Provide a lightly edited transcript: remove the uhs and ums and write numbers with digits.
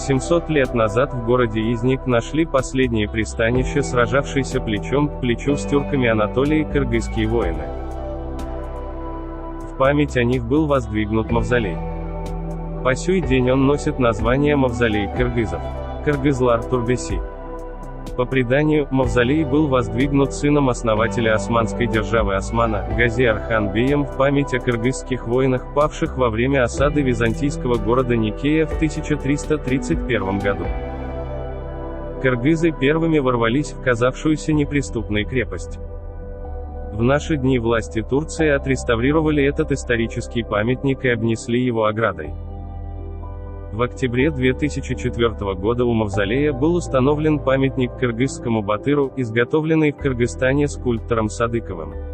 700 лет назад в городе Изник нашли последнее пристанище сражавшиеся плечом к плечу с тюрками Анатолии кыргызские воины. В память о них был воздвигнут мавзолей. По сей день он носит название «Мавзолей кыргызов» – Кыргызлар Турбеси. По преданию, мавзолей был воздвигнут сыном основателя османской державы Османа, Гази-Архан-беем в память о кыргызских воинах, павших во время осады византийского города Никея в 1331 году. Кыргызы первыми ворвались в казавшуюся неприступной крепость. В наши дни власти Турции отреставрировали этот исторический памятник и обнесли его оградой. В октябре 2004 года у мавзолея был установлен памятник кыргызскому батыру, изготовленный в Кыргызстане скульптором Садыковым.